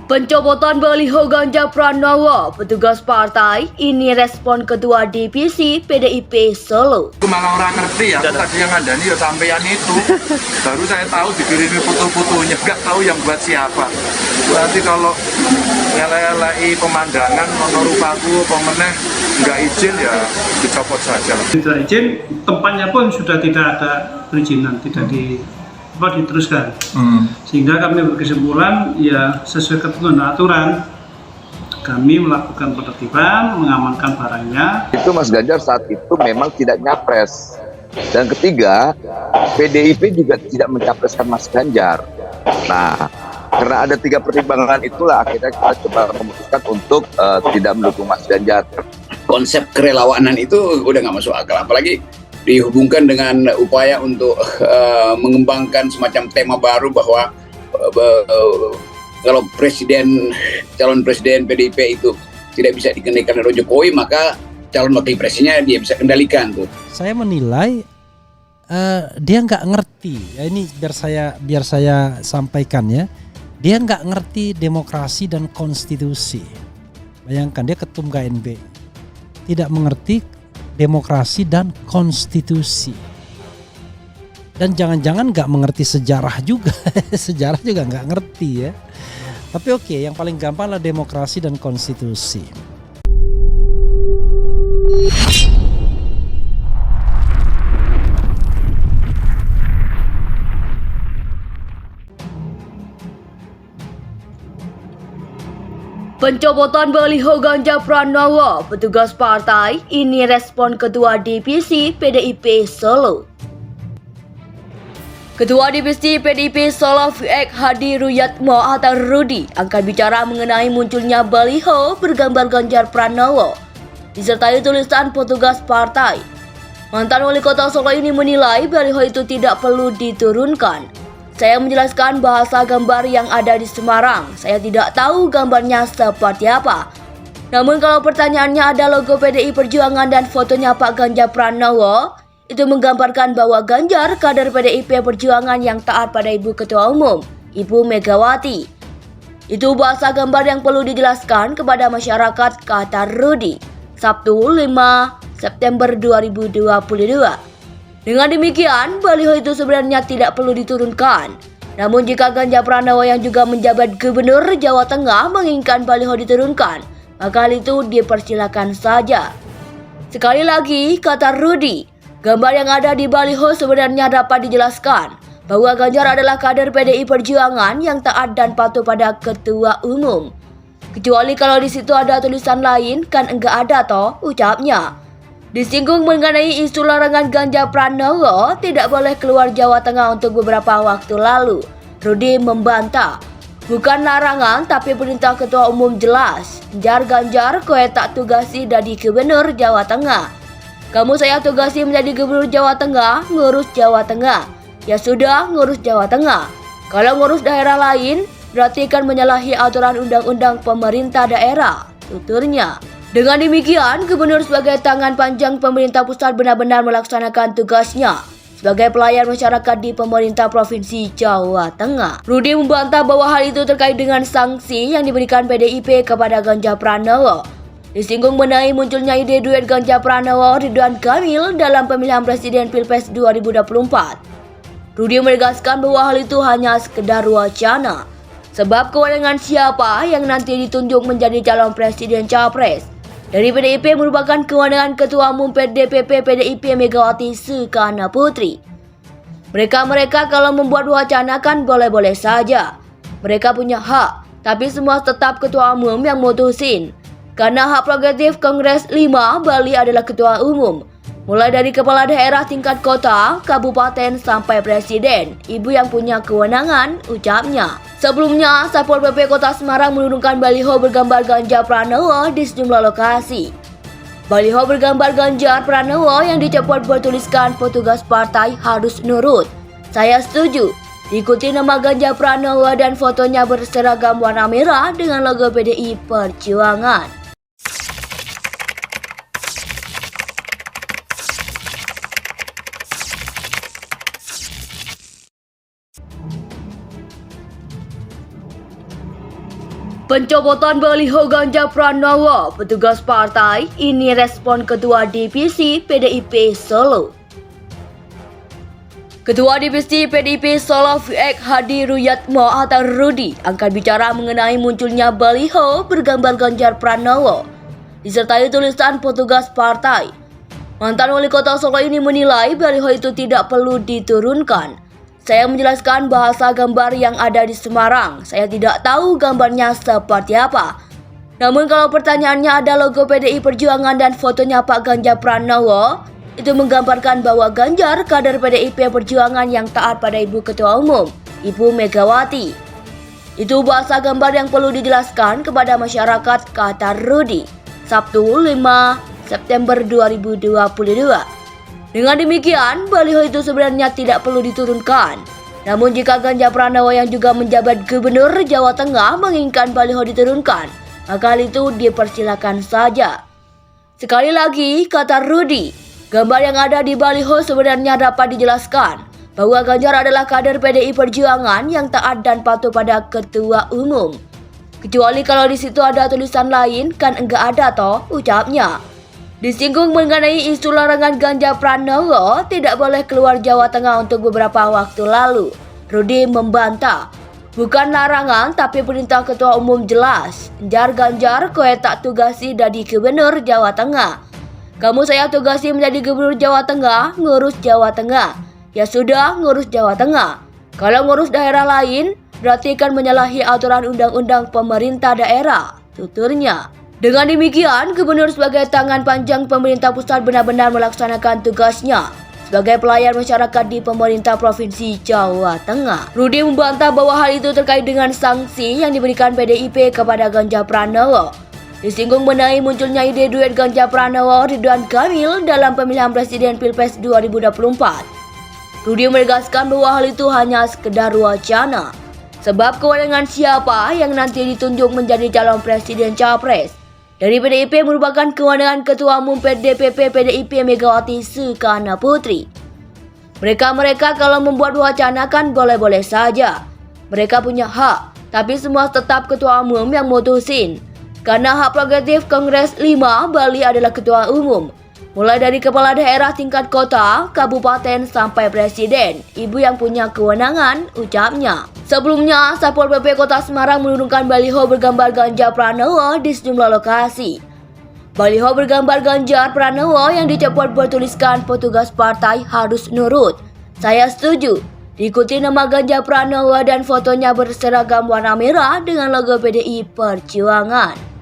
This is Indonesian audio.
Pencopotan baliho Ganjar Pranowo, petugas partai, ini respon Ketua Divisi PDIP Solo. Aku malah orang ngerti ya, aku tadi yang ada nih ya sampean itu. Baru saya tahu dikirimi foto-fotonya, nggak tahu yang buat siapa. Berarti kalau ngelelei pemandangan, monorupaku, pemeneh, nggak izin ya dicopot saja. Tidak izin, tempatnya pun sudah tidak ada perizinan, tidak diteruskan. Sehingga kami berkesimpulan ya sesuai ketentuan aturan kami melakukan penertiban, mengamankan barangnya. Itu Mas Ganjar saat itu memang tidak nyapres. Dan ketiga, PDIP juga tidak mencapreskan Mas Ganjar. Nah, karena ada 3 pertimbangan itulah akhirnya kita coba memutuskan untuk tidak mendukung Mas Ganjar. Konsep kerelawanan itu udah nggak masuk akal, apalagi dihubungkan dengan upaya untuk mengembangkan semacam tema baru bahwa kalau calon presiden PDIP itu tidak bisa dikendalikan oleh Jokowi, maka calon wakil presidennya dia bisa kendalikan tuh. Saya menilai dia nggak ngerti. Ya, ini biar saya sampaikan ya. Dia nggak ngerti demokrasi dan konstitusi. Bayangkan dia ketum KNB, tidak mengerti demokrasi dan konstitusi. Dan jangan-jangan nggak mengerti sejarah juga. Sejarah juga nggak ngerti ya. Tapi oke, yang paling gampang adalah demokrasi dan konstitusi. Pencopotan baliho Ganjar Pranowo, petugas partai, ini respon Ketua Divisi PDIP Solo. Ketua Divisi PDIP Solo VX Hadi Ruyatmo atau Rudi akan bicara mengenai munculnya baliho bergambar Ganjar Pranowo disertai tulisan petugas partai. Mantan Wali Kota Solo ini menilai baliho itu tidak perlu diturunkan. Saya menjelaskan bahasa gambar yang ada di Semarang. Saya tidak tahu gambarnya seperti apa. Namun kalau pertanyaannya ada logo PDI Perjuangan dan fotonya Pak Ganjar Pranowo, itu menggambarkan bahwa Ganjar kader PDIP Perjuangan yang taat pada Ibu Ketua Umum, Ibu Megawati. Itu bahasa gambar yang perlu dijelaskan kepada masyarakat, kata Rudi. Sabtu 5 September 2022. Dengan demikian, baliho itu sebenarnya tidak perlu diturunkan. Namun jika Ganjar Pranowo yang juga menjabat Gubernur Jawa Tengah menginginkan baliho diturunkan, maka hal itu dipersilakan saja. Sekali lagi, kata Rudi, gambar yang ada di baliho sebenarnya dapat dijelaskan bahwa Ganjar adalah kader PDI Perjuangan yang taat dan patuh pada Ketua Umum. Kecuali kalau di situ ada tulisan lain, kan enggak ada toh, ucapnya. Disinggung mengenai isu larangan Ganjar Pranowo tidak boleh keluar Jawa Tengah untuk beberapa waktu lalu. Rudi membantah, bukan larangan tapi perintah Ketua Umum jelas. Ganjar kowe tak tugasi jadi Gubernur Jawa Tengah. Kamu saya tugasi menjadi Gubernur Jawa Tengah, ngurus Jawa Tengah. Ya sudah, ngurus Jawa Tengah. Kalau ngurus daerah lain, berarti kan menyalahi aturan undang-undang pemerintah daerah, tuturnya. Dengan demikian, Gubernur sebagai tangan panjang pemerintah pusat benar-benar melaksanakan tugasnya sebagai pelayan masyarakat di pemerintah Provinsi Jawa Tengah. Rudi membantah bahwa hal itu terkait dengan sanksi yang diberikan PDIP kepada Ganjar Pranowo. Disinggung mengenai munculnya ide duet Ganjar Pranowo Ridwan Kamil dalam pemilihan presiden Pilpres 2024. Rudi menegaskan bahwa hal itu hanya sekedar wacana. Sebab kewenangan siapa yang nanti ditunjuk menjadi calon presiden capres dari PDIP merupakan kewenangan Ketua Umum DPP PDIP Megawati Soekarno Putri. Mereka kalau membuat wacana kan boleh-boleh saja. Mereka punya hak, tapi semua tetap Ketua Umum yang mutusin. Karena hak prerogatif Kongres 5 Bali adalah Ketua Umum. Mulai dari kepala daerah tingkat kota, kabupaten, sampai presiden. Ibu yang punya kewenangan, ucapnya. Sebelumnya, Satpol PP Kota Semarang menurunkan baliho bergambar Ganjar Pranowo di sejumlah lokasi. Baliho bergambar Ganjar Pranowo yang dicopot bertuliskan petugas partai harus nurut. Saya setuju. Diikuti nama Ganjar Pranowo dan fotonya berseragam warna merah dengan logo PDI Perjuangan. Pencopotan baliho Ganjar Pranowo, petugas partai, ini respon Ketua Divisi PDIP Solo. Ketua Divisi PDIP Solo VX Hadi Ruyatmo atau Rudi angkat bicara mengenai munculnya baliho bergambar Ganjar Pranowo disertai tulisan petugas partai. Mantan wali kota Solo ini menilai baliho itu tidak perlu diturunkan. Saya menjelaskan bahasa gambar yang ada di Semarang. Saya tidak tahu gambarnya seperti apa. Namun kalau pertanyaannya ada logo PDI Perjuangan dan fotonya Pak Ganjar Pranowo, itu menggambarkan bahwa Ganjar kader PDIP Perjuangan yang taat pada Ibu Ketua Umum, Ibu Megawati. Itu bahasa gambar yang perlu dijelaskan kepada masyarakat, kata Rudi. Sabtu 5 September 2022. Dengan demikian, baliho itu sebenarnya tidak perlu diturunkan. Namun jika Ganjar Pranowo yang juga menjabat Gubernur Jawa Tengah menginginkan baliho diturunkan, maka hal itu dipersilakan saja. Sekali lagi, kata Rudi, gambar yang ada di baliho sebenarnya dapat dijelaskan bahwa Ganjar adalah kader PDI Perjuangan yang taat dan patuh pada Ketua Umum. Kecuali kalau di situ ada tulisan lain, kan enggak ada toh, ucapnya. Disinggung mengenai isu larangan Ganjar Pranowo tidak boleh keluar Jawa Tengah untuk beberapa waktu lalu. Rudi membantah, bukan larangan tapi perintah Ketua Umum jelas. Jar Ganjar kowe tak tugasi jadi Gubernur Jawa Tengah. Kamu saya tugasi menjadi Gubernur Jawa Tengah, ngurus Jawa Tengah. Ya sudah, ngurus Jawa Tengah. Kalau ngurus daerah lain, berarti kan menyalahi aturan undang-undang pemerintah daerah, tuturnya. Dengan demikian, Gubernur sebagai tangan panjang pemerintah pusat benar-benar melaksanakan tugasnya sebagai pelayan masyarakat di pemerintah Provinsi Jawa Tengah. Rudi membantah bahwa hal itu terkait dengan sanksi yang diberikan PDIP kepada Ganjar Pranowo. Disinggung mengenai munculnya ide duet Ganjar Pranowo Ridwan Kamil dalam pemilihan presiden Pilpres 2024. Rudi menegaskan bahwa hal itu hanya sekedar wacana. Sebab kewenangan siapa yang nanti ditunjuk menjadi calon presiden capres dari PDIP merupakan kewenangan Ketua Umum DPP PDIP Megawati Soekarno Putri. Mereka kalau membuat wacana kan boleh-boleh saja. Mereka punya hak, tapi semua tetap Ketua Umum yang mutusin. Karena hak prerogatif Kongres 5 Bali adalah Ketua Umum. Mulai dari kepala daerah tingkat kota, kabupaten, sampai presiden, ibu yang punya kewenangan, ucapnya. Sebelumnya, Satpol PP Kota Semarang menurunkan baliho bergambar Ganjar Pranowo di sejumlah lokasi. Baliho bergambar Ganjar Pranowo yang dicopot bertuliskan petugas partai harus nurut. Saya setuju. Diikuti nama Ganjar Pranowo dan fotonya berseragam warna merah dengan logo PDI Perjuangan.